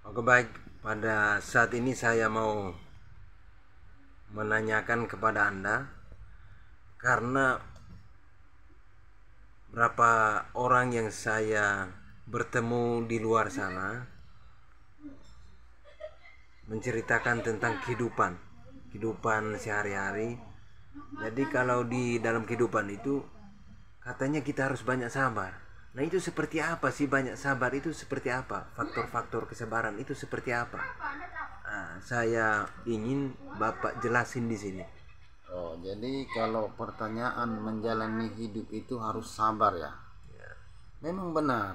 Oke baik, pada saat ini saya mau menanyakan kepada Anda karena berapa orang yang saya bertemu di luar sana menceritakan tentang kehidupan sehari-hari. Jadi kalau di dalam kehidupan itu katanya kita harus banyak sabar. Nah itu seperti apa sih banyak sabar itu seperti apa? Faktor-faktor kesabaran itu seperti apa? Nah, saya ingin Bapak jelasin di sini. Oh, jadi kalau pertanyaan menjalani hidup itu harus sabar ya. Memang benar,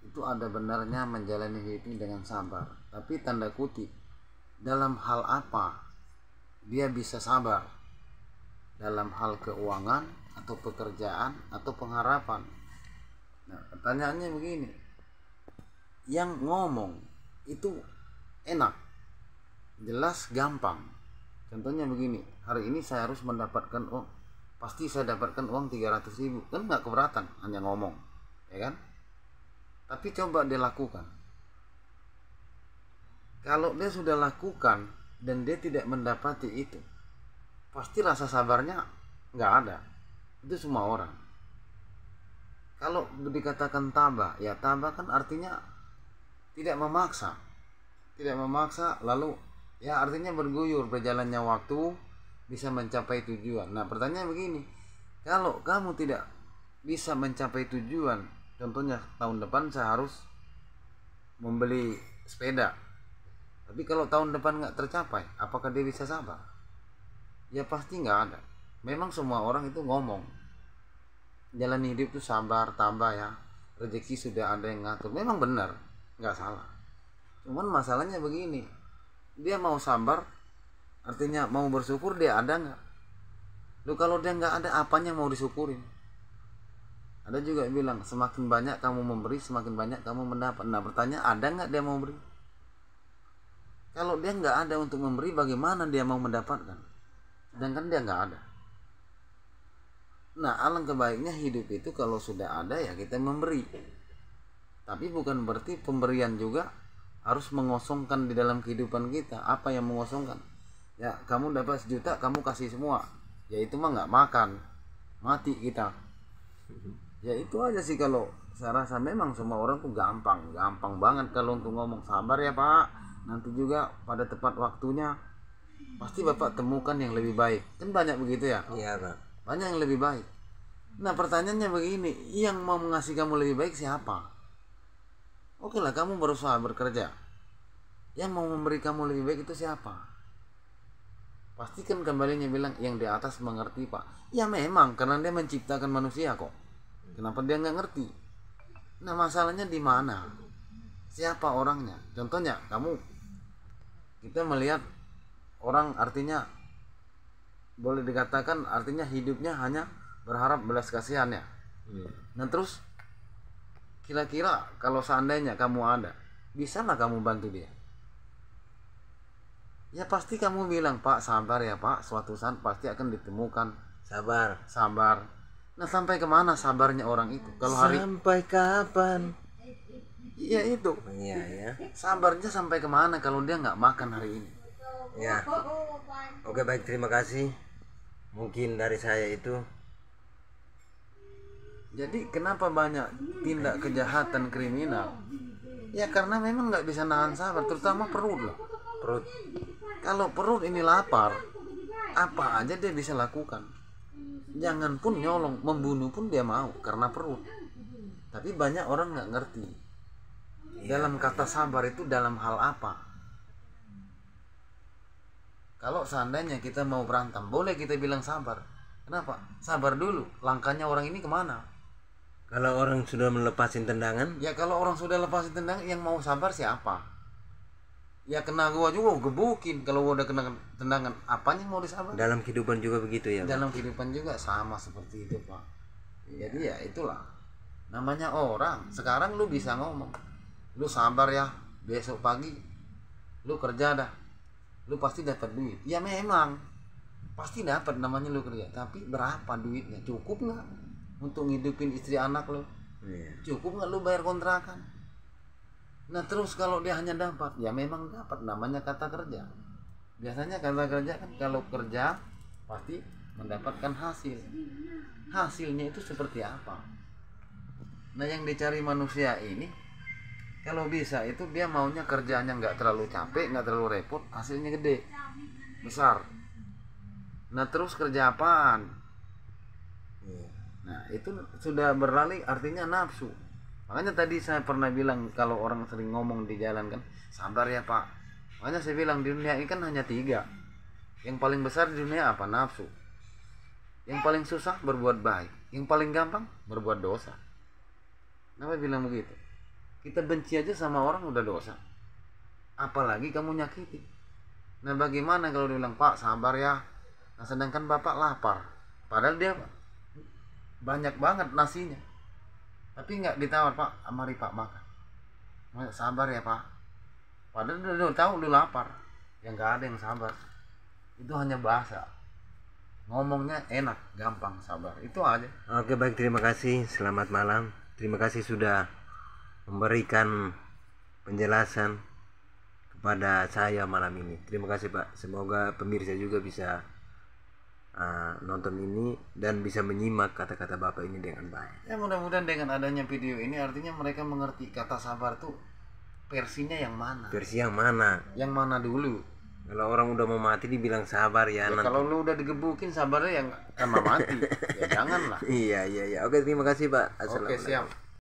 itu ada benarnya menjalani hidup ini dengan sabar. Tapi tanda kutip, dalam hal apa dia bisa sabar? Dalam hal keuangan atau pekerjaan atau pengharapan? Nah, pertanyaannya begini. Yang ngomong itu enak, jelas, gampang. Contohnya begini, hari ini saya harus mendapatkan uang, pasti saya dapatkan uang 300.000, kan nggak keberatan, hanya ngomong, ya kan? Tapi coba dia lakukan. Kalau dia sudah lakukan dan dia tidak mendapati itu, pasti rasa sabarnya nggak ada. Itu semua orang. Kalau dikatakan tabah, ya tabah kan artinya tidak memaksa, lalu ya artinya berguyur, berjalannya waktu bisa mencapai tujuan. Nah pertanyaan begini, kalau kamu tidak bisa mencapai tujuan, contohnya tahun depan saya harus membeli sepeda, tapi kalau tahun depan nggak tercapai, apakah dia bisa sabar? Ya pasti nggak ada. Memang semua orang itu ngomong jalan hidup itu sabar, tambah ya, rezeki sudah ada yang ngatur. Memang benar, nggak salah. Cuman masalahnya begini, dia mau sabar artinya mau bersyukur, dia ada nggak? Lu kalau dia nggak ada, apanya mau disyukurin? Ada juga yang bilang semakin banyak kamu memberi, semakin banyak kamu mendapat. Nah pertanyaan, ada nggak dia mau beri? Kalau dia nggak ada untuk memberi, bagaimana dia mau mendapatkan? Sedangkan dia nggak ada. Nah alangkah baiknya hidup itu kalau sudah ada ya kita memberi. Tapi bukan berarti pemberian juga harus mengosongkan di dalam kehidupan kita. Apa yang mengosongkan? Ya kamu dapat 1 juta, kamu kasih semua, ya itu mah nggak makan, mati kita. Ya itu aja sih. Kalau saya rasa memang semua orang tuh gampang banget kalau untuk ngomong sabar ya pak, nanti juga pada tepat waktunya pasti bapak temukan yang lebih baik. Kan banyak begitu ya. Iya Pak. Banyak yang lebih baik. Nah pertanyaannya begini, yang mau mengasih kamu lebih baik siapa? Oke lah, kamu berusaha bekerja, yang mau memberi kamu lebih baik itu siapa? Pasti kan kembalinya bilang yang di atas mengerti pak. Ya memang karena dia menciptakan manusia kok. Kenapa dia nggak ngerti? Nah masalahnya di mana? Siapa orangnya? Contohnya kita melihat orang, artinya boleh dikatakan artinya hidupnya hanya berharap belas kasihan ya. Nah terus kira-kira kalau seandainya kamu ada, bisa nggak kamu bantu dia? Ya pasti kamu bilang pak sabar ya pak, suatu saat pasti akan ditemukan. Sabar. Nah sampai kemana sabarnya orang itu? Kalau hari Sampai kapan? ya itu Iya ya. sabarnya sampai kemana kalau dia nggak makan hari ini? Ya. Oke baik, terima kasih. Mungkin dari saya itu. Jadi kenapa banyak tindak kejahatan kriminal? Ya karena memang nggak bisa nahan sabar, terutama perut loh. Perut. Kalau perut ini lapar, apa aja dia bisa lakukan. Jangan pun nyolong, membunuh pun dia mau karena perut. Tapi banyak orang nggak ngerti dalam kata sabar itu dalam hal apa. Kalau seandainya kita mau berantem, boleh kita bilang sabar. Kenapa? Sabar dulu, langkahnya orang ini kemana? Kalau orang sudah melepasin tendangan, Ya kalau orang sudah lepasin tendangan, yang mau sabar siapa? Ya kena gua juga gebukin. Kalau gua udah kena tendangan, apanya yang mau disabar? dalam kehidupan juga begitu ya Pak? Dalam kehidupan juga sama seperti itu pak. Jadi ya itulah namanya orang. Sekarang lu bisa ngomong, lu sabar ya, besok pagi lu kerja dah, lu pasti dapat duit. Ya memang pasti dapat, namanya lu kerja. Tapi berapa duitnya? Cukup nggak untuk ngidupin istri anak lu? Iya. Cukup nggak lu bayar kontrakan? Nah terus kalau dia hanya dapat, ya memang dapat, namanya kata kerja. Biasanya kata kerja kan, kalau kerja pasti mendapatkan hasil. Hasilnya itu seperti apa? Nah yang dicari manusia ini, kalau bisa itu dia maunya kerjanya nggak terlalu capek, nggak terlalu repot, hasilnya gede, besar. Nah terus kerja apaan? Nah itu sudah beralih, artinya nafsu. Makanya tadi saya pernah bilang, kalau orang sering ngomong di jalan kan, sabar ya pak. Makanya saya bilang di dunia ini kan hanya 3. Yang paling besar di dunia apa? Nafsu. Yang paling susah berbuat baik. Yang paling gampang berbuat dosa. Kenapa bilang begitu? Kita benci aja sama orang udah dosa, apalagi kamu nyakiti. Nah bagaimana kalau dia bilang, pak sabar ya, nah sedangkan bapak lapar, padahal dia banyak banget nasinya, tapi nggak ditawar, pak mari pak makan. Sabar ya pak, padahal udah tahu lu lapar. Ya nggak ada yang sabar, itu hanya bahasa, ngomongnya enak gampang, sabar itu aja. Oke baik, terima kasih, selamat malam. Terima kasih sudah memberikan penjelasan kepada saya malam ini. Terima kasih Pak. Semoga pemirsa juga bisa nonton ini dan bisa menyimak kata-kata Bapak ini dengan baik. Ya mudah-mudahan dengan adanya video ini artinya mereka mengerti kata sabar tuh versinya yang mana. Versi yang mana? Yang mana dulu? Kalau orang udah mau mati dibilang sabar ya. Ya kalau lu udah digebukin sabarnya yang sama mati. Ya janganlah. Iya. Oke, terima kasih Pak. Oke, siap.